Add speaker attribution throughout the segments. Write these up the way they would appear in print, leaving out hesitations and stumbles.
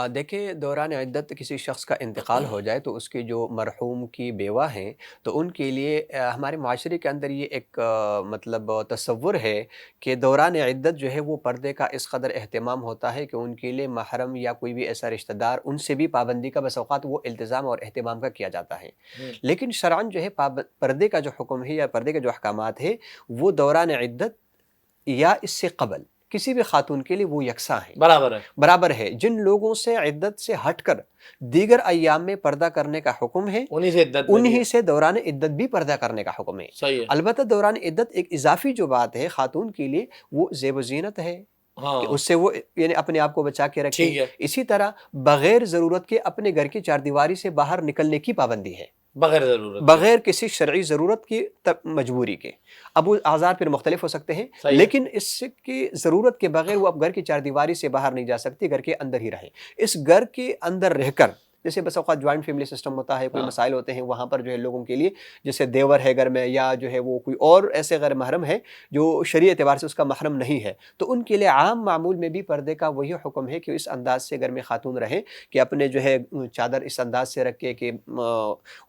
Speaker 1: دیکھیں دوران عدت کسی شخص کا انتقال ہو جائے تو اس کی جو مرحوم کی بیوہ ہیں تو ان کے لیے ہمارے معاشرے کے اندر یہ ایک مطلب تصور ہے کہ دوران عدت جو ہے وہ پردے کا اس قدر اہتمام ہوتا ہے کہ ان کے لیے محرم یا کوئی بھی ایسا رشتہ دار ان سے بھی پابندی کا بس اوقات وہ التزام اور اہتمام کا کیا جاتا ہے،
Speaker 2: ہوں،
Speaker 1: لیکن شرعاً جو ہے پردے کا جو حکم ہے یا پردے کے جو احکامات ہے وہ دوران عدت یا اس سے قبل کسی بھی خاتون کے لیے وہ یکساں ہیں،
Speaker 2: برابر ہے.
Speaker 1: برابر ہے۔ جن لوگوں سے عدت سے ہٹ کر دیگر ایام میں پردہ کرنے کا حکم ہے
Speaker 2: انہی سے عدت میں بھی
Speaker 1: انہی
Speaker 2: ہے.
Speaker 1: سے دوران عدت بھی پردہ کرنے کا حکم ہے۔
Speaker 2: صحیح ہے.
Speaker 1: البتہ دوران عدت ایک اضافی جو بات ہے خاتون کے لیے وہ زیب و زینت ہے کہ
Speaker 2: ہاں
Speaker 1: اس سے وہ یعنی اپنے آپ کو بچا کے رکھیں،
Speaker 2: ٹھیک ہے.
Speaker 1: اسی طرح بغیر ضرورت کے اپنے گھر کی چاردیواری سے باہر نکلنے کی پابندی ہے،
Speaker 2: بغیر ضرورت کے.
Speaker 1: بغیر کسی شرعی ضرورت کی مجبوری کے۔ اب وہ اعذار پھر مختلف ہو سکتے ہیں
Speaker 2: صحیح ہے.
Speaker 1: لیکن اس کی ضرورت کے بغیر وہ اب گھر کی چاردیواری سے باہر نہیں جا سکتی، گھر کے اندر ہی رہیں۔ اس گھر کے اندر رہ کر جیسے بس اوقات جوائنٹ فیملی سسٹم ہوتا ہے، کوئی
Speaker 2: ہاں
Speaker 1: مسائل ہوتے ہیں وہاں پر جو ہے لوگوں کے لیے جیسے دیور ہے گھر میں یا جو ہے وہ کوئی اور ایسے غیر محرم ہے جو شرعی اعتبار سے اس کا محرم نہیں ہے، تو ان کے لیے عام معمول میں بھی پردے کا وہی حکم ہے کہ اس انداز سے گھر میں خاتون رہیں کہ اپنے جو ہے چادر اس انداز سے رکھے کہ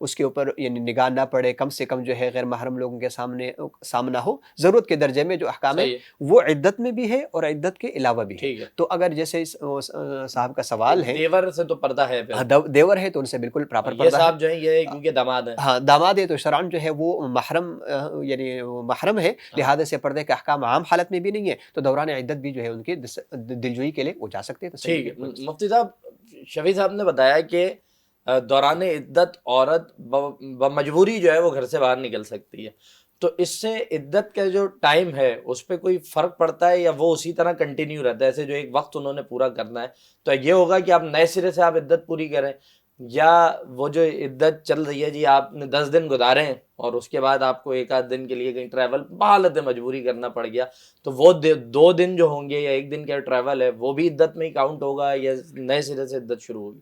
Speaker 1: اس کے اوپر یعنی نگاہ نہ پڑے، کم سے کم جو ہے غیر محرم لوگوں کے سامنا ہو۔ ضرورت کے درجے میں جو احکام ہے
Speaker 2: صحیح ہے.
Speaker 1: وہ عدت میں بھی ہے اور عدت کے علاوہ بھی ہے۔
Speaker 2: ٹھیک ہے.
Speaker 1: تو اگر جیسے صاحب کا
Speaker 2: کہ
Speaker 1: سوال ہے،
Speaker 2: دیور سے تو پردہ ہے پھر.
Speaker 1: ہاں، دیور ہے تو ان سے بالکل پراپر
Speaker 2: یہ
Speaker 1: پردہ ہے۔
Speaker 2: صاحب جو ہیں یہ کیونکہ داماد ہیں.
Speaker 1: ہاں داماد ہے تو شرعاً جو ہے وہ محرم یعنی وہ محرم ہے،
Speaker 2: ہاں
Speaker 1: لہذا سے پردے کا احکام عام حالت میں بھی نہیں ہے، تو دوران عدت بھی جو ہے ان کی دلجوئی کے لیے وہ جا سکتے ہیں، تو صحیح
Speaker 2: ٹھیک ہے.
Speaker 1: ہے، کوئی مسئلہ
Speaker 2: مفتی صاحب شفیع صاحب نے بتایا کہ دوران عدت عورت بمجبوری جو ہے وہ گھر سے باہر نکل سکتی ہے، تو اس سے عدت کا جو ٹائم ہے اس پہ کوئی فرق پڑتا ہے یا وہ اسی طرح کنٹینیو رہتا ہے؟ ایسے جو ایک وقت انہوں نے پورا کرنا ہے تو یہ ہوگا کہ آپ نئے سرے سے آپ عدت پوری کریں، یا وہ جو عدت چل رہی ہے جی آپ نے 10 دن گزارے ہیں اور اس کے بعد آپ کو ایک آدھ دن کے لیے کہیں ٹریول بحالت مجبوری کرنا پڑ گیا تو وہ 2 دن جو ہوں گے یا ایک دن کا ٹریول ہے وہ بھی عدت میں ہی کاؤنٹ ہوگا یا نئے سرے سے عدت شروع ہوگی؟